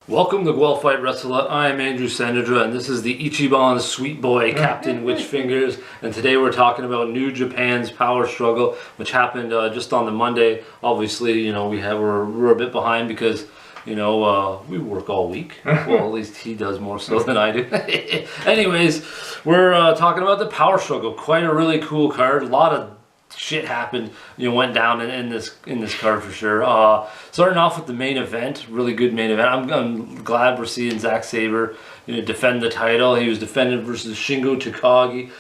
Welcome to Guelph Fight Wrestle. I am Andrew Sennedra, and this is the Ichiban Sweet Boy Captain Witch Fingers. And today we're talking about New Japan's Power Struggle, which happened just on the Monday. Obviously, you know, we're a bit behind because we work all week. Well, at least he does more so than I do. Anyways, we're talking about the Power Struggle. Quite a really cool card. A lot of shit happened, went down in this card for sure. Starting off with the main event, really good main event. I'm glad we're seeing Zack Sabre, defend the title. He was defended versus Shingo Takagi.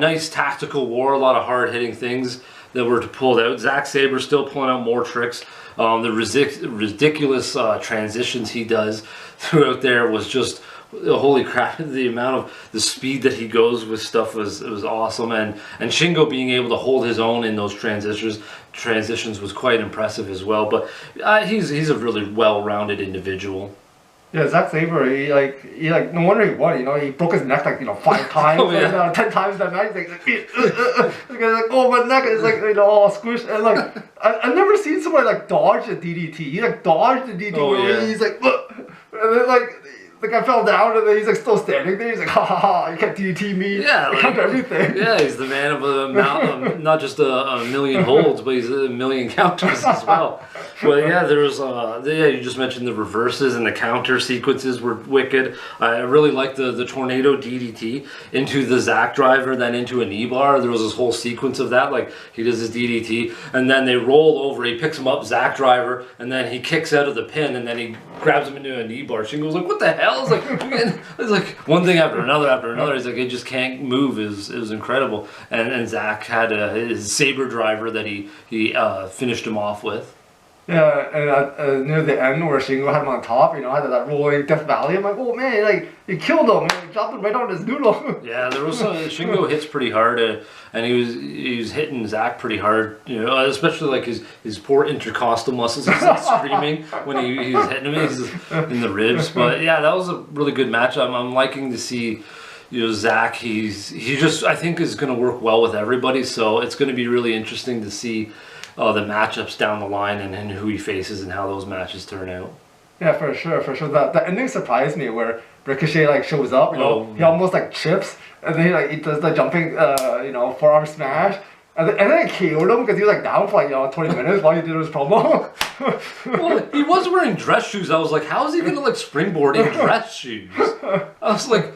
Nice tactical war, a lot of hard hitting things that were pulled out. Zack Sabre still pulling out more tricks. The ridiculous transitions he does throughout there was just holy crap. The amount of the speed that he goes with stuff was awesome, and Shingo being able to hold his own in those transitions was quite impressive as well. But he's a really well-rounded individual. Yeah, Zack Sabre, he no wonder he won. He broke his neck 5 times, Oh, yeah. 10 times that night. Oh, my neck is all squished. And I've never seen somebody dodge a DDT. He dodged the DDT. Oh, yeah. He's and then I fell down, and then he's still standing there. He's ha ha ha! You can't DDT me. Yeah, I can't do everything. Yeah, he's the man of not just a million holds, but he's a million counters as well. But yeah, there was you just mentioned the reverses and the counter sequences were wicked. I really liked the tornado DDT into the Zack driver, then into a knee bar. There was this whole sequence of that. He does his DDT, and then they roll over. He picks him up, Zack driver, and then he kicks out of the pin, and then he grabs him into a knee bar. Shingo's like, "What the hell?" It's like one thing after another. He's like, it just can't move. It was incredible. And Zack had his Sabre driver that he finished him off with. Yeah, and near the end where Shingo had him on top, had that rolling Death Valley. I'm like, oh man, he killed him. He dropped him right on his noodle. Yeah, there was some. Shingo hits pretty hard, and he was hitting Zack pretty hard. Especially his poor intercostal muscles. He's screaming when he was hitting him. He's in the ribs. But yeah, that was a really good match. I'm liking to see. Zack, he just I think is going to work well with everybody. So it's going to be really interesting to see the matchups down the line and who he faces and how those matches turn out. Yeah, for sure. The ending surprised me where Ricochet shows up. He almost trips, and then he does the jumping forearm smash. And then I KO'd him because he was down for 20 minutes while he did his promo. Well, he was wearing dress shoes. I was like, how is he gonna springboard in dress shoes? I was like,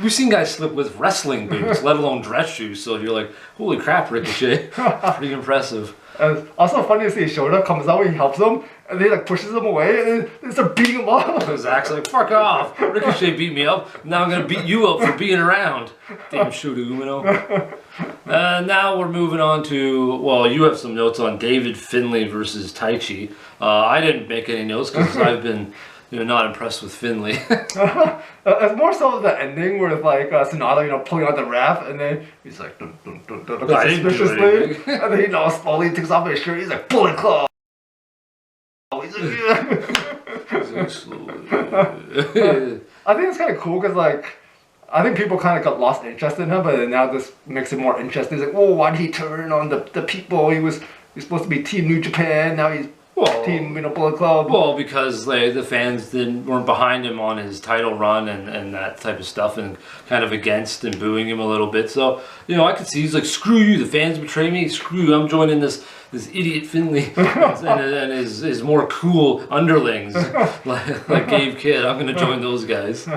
we've seen guys slip with wrestling boots, let alone dress shoes. So you're like, holy crap, Ricochet, pretty impressive. And also funny to see Shota comes out and he helps him, and then he pushes him away, and then they start beating him up. Zack's like, fuck off! Ricochet beat me up. Now I'm gonna beat you up for being around. Damn Shota Umino. Now we're moving on to, well, you have some notes on David Finlay versus Taichi. I didn't make any notes because I've been not impressed with Finlay. It's more so the ending where it's Sennedra, pulling out the ref, and then he's like, dun, dun, dun, dun, dun, suspiciously, and then slowly takes off his shirt. He's like, Bullet Club. He's like, yeah. I think it's kind of cool because I think people kind of got lost interest in him, but now this makes it more interesting. He's like, oh, why did he turn on the people? He's supposed to be Team New Japan. Now he's Team Bullet Club. Well, because the fans weren't behind him on his title run and that type of stuff, and kind of against and booing him a little bit. So I could see he's like, screw you, the fans betray me. Screw you, I'm joining this idiot Finlay and his more cool underlings like Gabe Kidd. I'm gonna join those guys.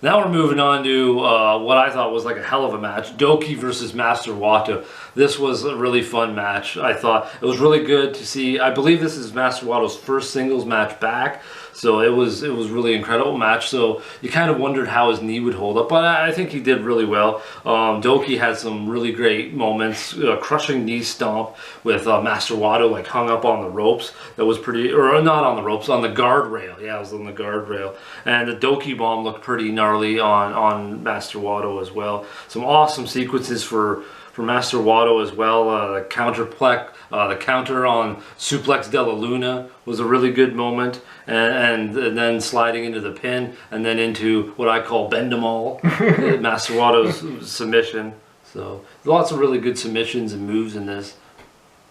Now we're moving on to what I thought was a hell of a match. Doki versus Master Wato. This was a really fun match. I thought it was really good to see. I believe this is Master Wato's first singles match back. So it was really incredible match. So you kind of wondered how his knee would hold up, but I think he did really well. Doki had some really great moments, crushing knee stomp with Master Wato hung up on the ropes. That was pretty, or not on the ropes, on the guardrail. Yeah, it was on the guardrail. And the Doki bomb looked pretty gnarly on Master Wato as well. Some awesome sequences for Master Wato as well. The counter on Suplex de la Luna was a really good moment, and then sliding into the pin, and then into what I call bend 'em all, Master Wato's submission. So lots of really good submissions and moves in this.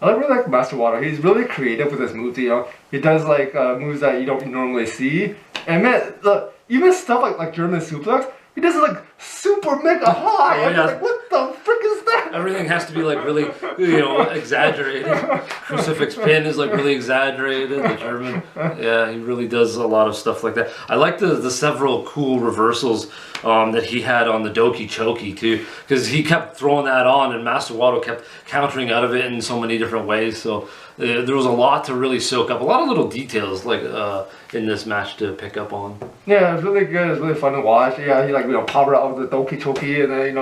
I really like Master Water. He's really creative with his moves. You know, he does like moves that you don't normally see. And man, even stuff like German suplex, he does it like super mega high. Oh, yeah. Like, what the frick is that? Everything has to be like really, exaggerated. Crucifix pin is like really exaggerated. The German, yeah, he really does a lot of stuff like that. I like the several cool reversals that he had on the Doki Choki too, because he kept throwing that on, and Master Wato kept countering out of it in so many different ways. So there was a lot to really soak up, a lot of little details like in this match to pick up on. Yeah, it was really good. It was really fun to watch. Yeah, he like power out of the Doki Choki and then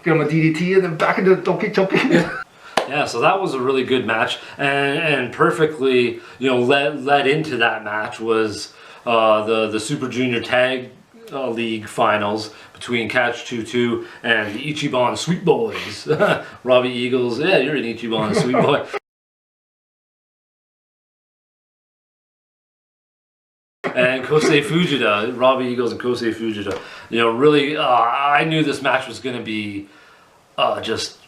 give him a DDT and then back into the Doki Choki. Yeah, so that was a really good match, and perfectly led into that match was the Super Junior Tag League finals between Catch 2-2 and the Ichiban Sweet Boys. Robbie Eagles, yeah, you're an Ichiban Sweet Boy. And Kosei Fujita, Robbie Eagles and Kosei Fujita. Really, I knew this match was going to be just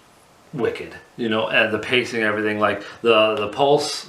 wicked, and the pacing, everything, like the pulse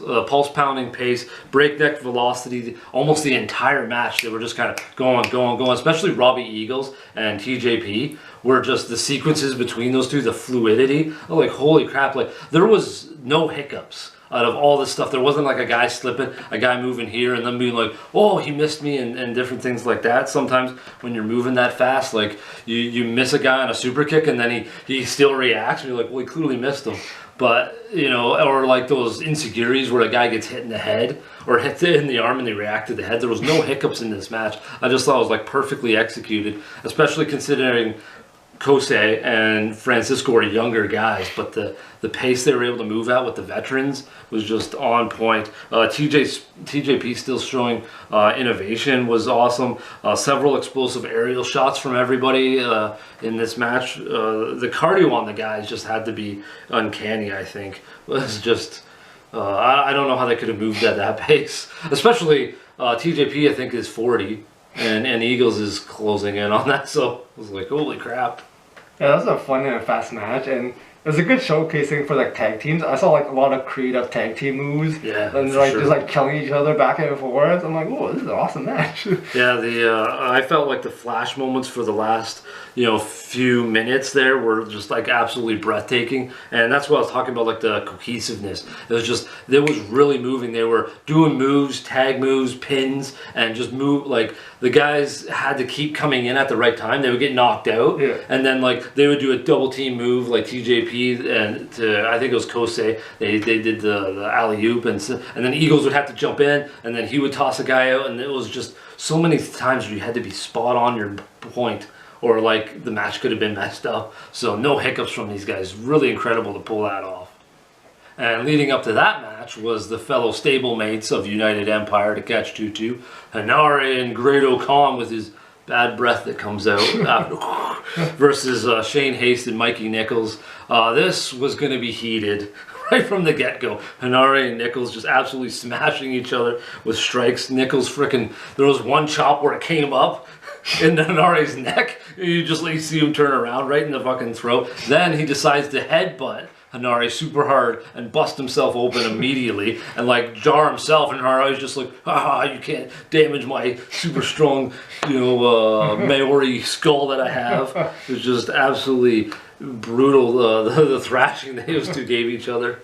pounding pace, breakneck velocity, almost the entire match. They were just kind of going, especially Robbie Eagles and TJP, were just the sequences between those two, the fluidity, like holy crap, like there was no hiccups out of all this stuff. There wasn't like a guy slipping, a guy moving here, and then being like, oh, he missed me, and different things like that. Sometimes when you're moving that fast, like you miss a guy on a super kick, and then he still reacts, and you're like, well, he clearly missed him. But, or like those insecurities where a guy gets hit in the head or hit in the arm and they react to the head. There was no hiccups in this match. I just thought it was like perfectly executed, especially considering Kosei and Francisco are younger guys, but the pace they were able to move at with the veterans was just on point. TJP still showing innovation, was awesome. Several explosive aerial shots from everybody in this match. The cardio on the guys just had to be uncanny, I think. It was just, I don't know how they could have moved at that pace. Especially TJP, I think, is 40. And Eagles is closing in on that, so I was like, holy crap. Yeah, that was a fun and fast match, and it was a good showcasing for like tag teams. I saw like a lot of creative tag team moves, yeah, and like just like killing each other back and forth. I'm like, oh, this is an awesome match. Yeah, I felt like the flash moments for the last few minutes there were just like absolutely breathtaking, and that's what I was talking about, like the cohesiveness. It was really moving. They were doing moves, tag moves, pins, and just move. Like the guys had to keep coming in at the right time. They would get knocked out, and then like they would do a double team move, like TJP and I think it was Kosei. They did the alley oop, and then Eagles would have to jump in, and then he would toss a guy out, and it was just so many times where you had to be spot on your point, or like the match could have been messed up. So no hiccups from these guys. Really incredible to pull that off. And leading up to that match was the fellow stablemates of United Empire to Catch 2-2, Hanare and Grado Khan with his bad breath that comes out after, versus Shane Haste and Mikey Nichols. This was going to be heated right from the get-go. Hanare and Nichols just absolutely smashing each other with strikes. Nichols there was one chop where it came up in Hanare's neck. You just see him turn around right in the fucking throat. Then he decides to headbutt Hanare super hard and bust himself open immediately and like jar himself, and Hanare's just like, haha, you can't damage my super strong Maori skull that I have. It was just absolutely brutal, the thrashing those two gave each other.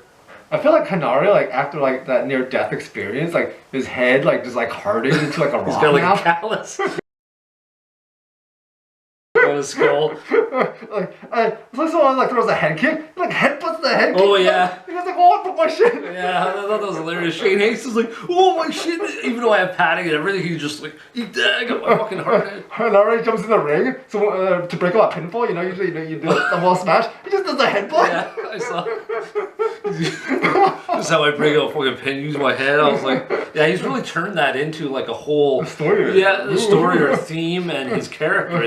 I feel like Hanare, like after like that near death experience, like his head like just like hardened into like a rock. He's got like a callus on his skull. Someone like throws a head kick, like headbutts the head kick. Oh yeah. He goes like, oh, I my shit. Yeah, I thought that was hilarious. Shane Haste is like, oh my shit. Even though I have padding and everything, he's just like, eat that. I got my fucking heart head. Hanare jumps in the ring, so to break up a pinfall, usually you do a wall smash. He just does a headbutt. Yeah, I saw. This is how I break out a fucking pin. Use my head. I was like, yeah, he's really turned that into like a whole story. Yeah, the story or theme and his character.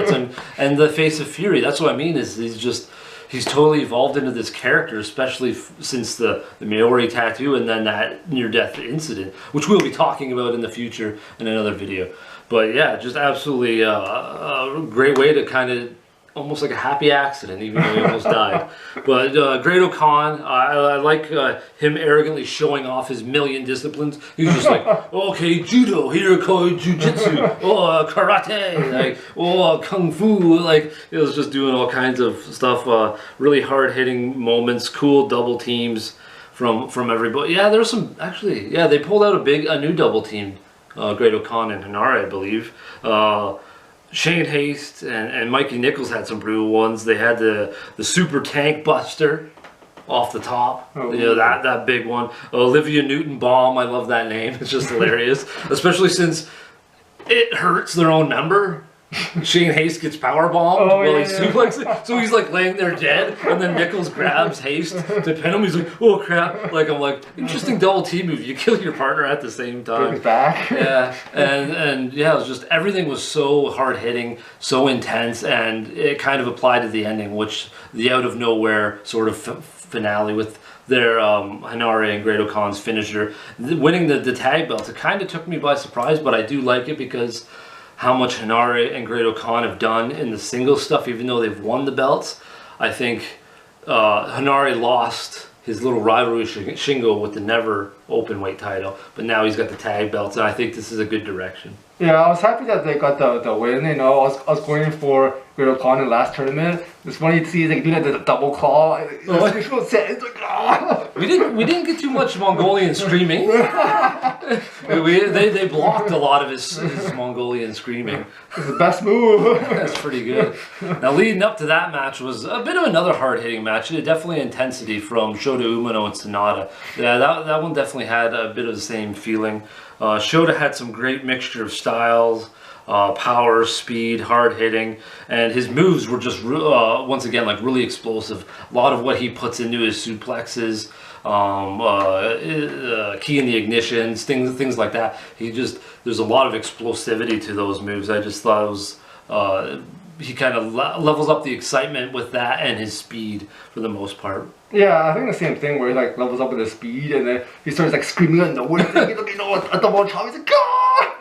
And the Face of Fury. That's what I mean. Is he's totally evolved into this character, especially since the Maori tattoo and then that near-death incident, which we'll be talking about in the future in another video. But yeah, just absolutely a great way to kind of almost like a happy accident, even though he almost died. But Great O'Khan, I like him arrogantly showing off his million disciplines. He's just like, okay, judo, hirokoi, jujitsu, oh, karate, like, oh, kung fu. Like, it was just doing all kinds of stuff. Really hard-hitting moments, cool double teams from everybody. Yeah, there's some, actually, yeah, they pulled out a new double team. Great O'Khan and Hinare, I believe. Shane Haste and Mikey Nichols had some brutal ones. They had the super tank buster off the top. Oh, you know, that big one. Olivia Newton-Baum, I love that name. It's just hilarious. Especially since it hurts their own member. Shane Haste gets power bombed while he's suplexing, so he's like laying there dead, and then Nichols grabs Haste to pin him. He's like, "Oh crap!" Like I'm like, interesting double team move. You kill your partner at the same time. Back. Yeah, and yeah, it was just everything was so hard hitting, so intense, and it kind of applied to the ending, which the out of nowhere sort of finale with their Hinare and Great O'Khan's finisher, winning the tag belts. It kind of took me by surprise, but I do like it because how much Hinare and Great O'Khan have done in the singles stuff, even though they've won the belts. I think Hinare lost his little rivalry Shingo with the never open weight title, but now he's got the tag belts, and I think this is a good direction. Yeah, I was happy that they got the win. You know, I was going for Great O'Khan in the last tournament. It's funny to see they do the double claw. It's like, oh. We didn't get too much Mongolian screaming. They blocked a lot of his Mongolian screaming. It's the best move. That's pretty good. Now leading up to that match was a bit of another hard-hitting match. Definitely intensity from Shota Umino and Sennedra. Yeah, that one definitely had a bit of the same feeling. Shota had some great mixture of styles, power, speed, hard hitting, and his moves were just once again like really explosive. A lot of what he puts into his suplexes, key in the ignitions, things like that. There's a lot of explosivity to those moves. I just thought it was he kind of levels up the excitement with that and his speed for the most part. Yeah, I think the same thing where he like levels up with his speed and then he starts like screaming at the wind, you know, a double chop. He's like, God!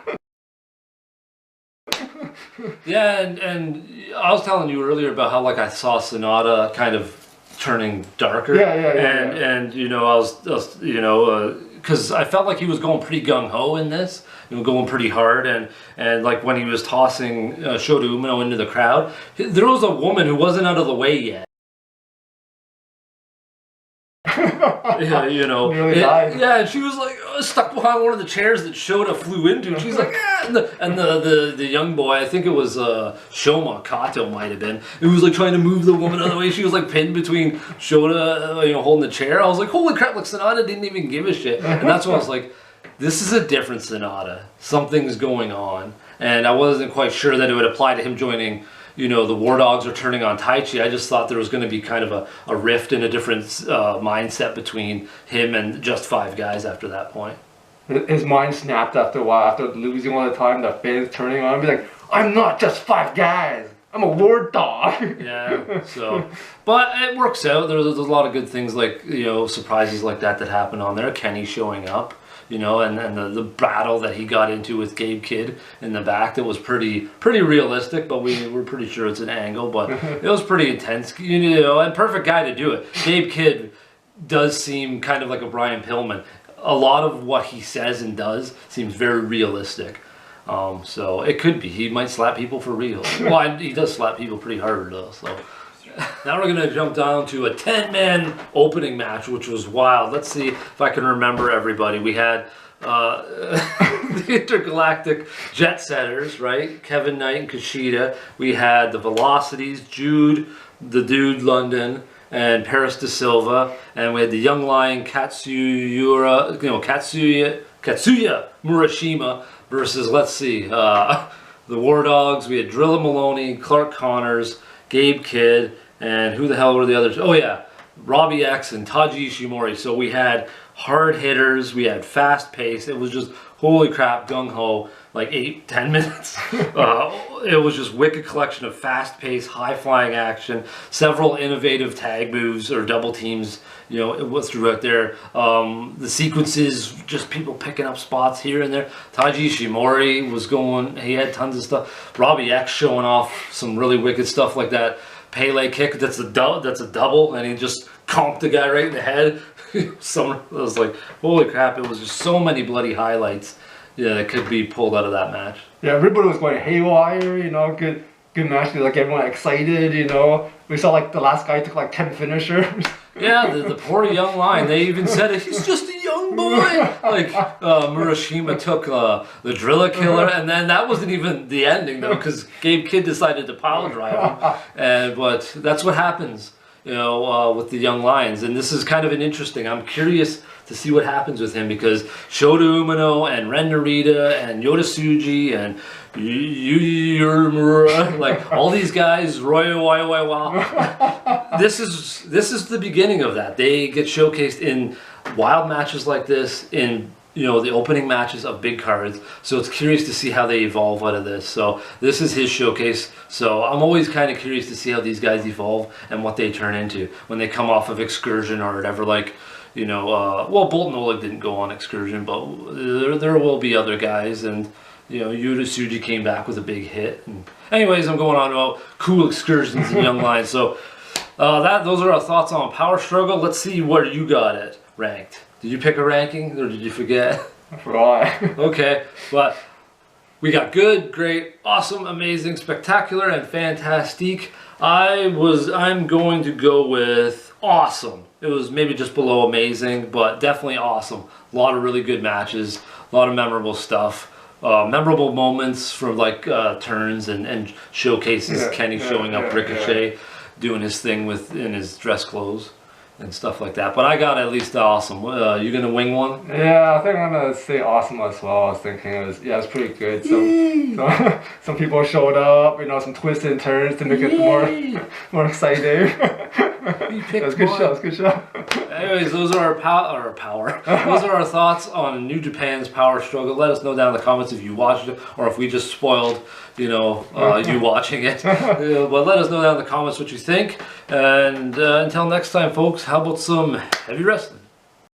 Yeah, and I was telling you earlier about how like I saw Sennedra kind of turning darker. And you know, I was you know, because I felt like he was going pretty gung ho in this, you know, going pretty hard, and like when he was tossing Shota Umino into the crowd, there was a woman who wasn't out of the way yet. Yeah, you know, yeah, and she was like stuck behind one of the chairs that Shota flew into. And she's like, and the young boy, I think it was Shoma Kato might have been, who was like trying to move the woman out of the way. She was like pinned between Shota, you know, holding the chair. I was like, holy crap! Like Sennedra didn't even give a shit, and that's when I was like, this is a different Sennedra. Something's going on, and I wasn't quite sure that it would apply to him joining. You know, the War Dogs are turning on Taichi. I just thought there was going to be kind of a rift and a different mindset between him and just five guys after that point. His mind snapped after a while, after losing all the time, the fans turning on him, be like, I'm not just five guys, I'm a War Dog. Yeah, so, but it works out. There's a lot of good things like, you know, surprises like that happen on there. Kenny showing up. You know, and the battle that he got into with Gabe Kidd in the back, that was pretty realistic, but we were pretty sure it's an angle, but it was pretty intense, you know, and perfect guy to do it. Gabe Kidd does seem kind of like a Brian Pillman. A lot of what he says and does seems very realistic. So it could be. He might slap people for real. Well, he does slap people pretty hard though, so. Now we're going to jump down to a 10-man opening match, which was wild. Let's see if I can remember everybody. We had the Intergalactic Jet Setters, right? Kevin Knight and Kushida. We had the Velocities, Jude, the Dude London, and Paris De Silva. And we had the Young Lion Katsuya Murashima versus, let's see, the War Dogs. We had Drilla Maloney, Clark Connors, Gabe Kidd, and who the hell were the others? Oh yeah, Robbie X and Taiji Ishimori. So we had hard hitters, we had fast pace. It was just holy crap, gung ho, like 8-10 minutes. It was just wicked collection of fast paced, high flying action. Several innovative tag moves or double teams. You know, it was throughout there. The sequences, just people picking up spots here and there. Taiji Ishimori was going. He had tons of stuff. Robbie X showing off some really wicked stuff like that. Pele kick, that's a double, and he just conked the guy right in the head. I was like, holy crap, it was just so many bloody highlights that could be pulled out of that match. Yeah, everybody was going haywire, you know, good match, like everyone excited, you know. We saw like the last guy took like 10 finishers. Yeah, the poor young lion, they even said it, he's just a young boy. Like Murashima took the Drilla Killer, and then that wasn't even the ending though, because Gabe Kidd decided to pile drive him. But that's what happens, you know, with the young lions. And this is kind of an interesting, I'm curious to see what happens with him, because Shota Umino and Ren Narita and Yota Tsuji and Yuji Uemura, like all these guys, Roy Waiwaiwa. This is the beginning of that. They get showcased in wild matches like this, in, you know, the opening matches of big cards. So it's curious to see how they evolve out of this. So this is his showcase. So I'm always kind of curious to see how these guys evolve and what they turn into when they come off of Excursion or whatever. Like, you know, well, Bolton Oleg didn't go on Excursion, but there will be other guys. And, you know, Yuta Tsuji came back with a big hit. And anyways, I'm going on about cool excursions and young lions. So those are our thoughts on Power Struggle. Let's see where you got it ranked. Did you pick a ranking or did you forget? I forgot. Okay, but we got good, great, awesome, amazing, spectacular, and fantastique. I'm going to go with awesome. It was maybe just below amazing, but definitely awesome. A lot of really good matches, a lot of memorable stuff. Memorable moments from like turns and showcases. Kenny showing up, Ricochet doing his thing in his dress clothes and stuff like that. But I got at least awesome. You gonna wing one? Yeah, I think I'm gonna say awesome as well. I was thinking it was pretty good. So some people showed up, you know, some twists and turns to make it more exciting. That's good show. That's good show. Anyways, those are those are our thoughts on New Japan's Power Struggle. Let us know down in the comments if you watched it or if we just spoiled, you know, you watching it. But let us know down in the comments what you think. And until next time, folks, how about some heavy wrestling?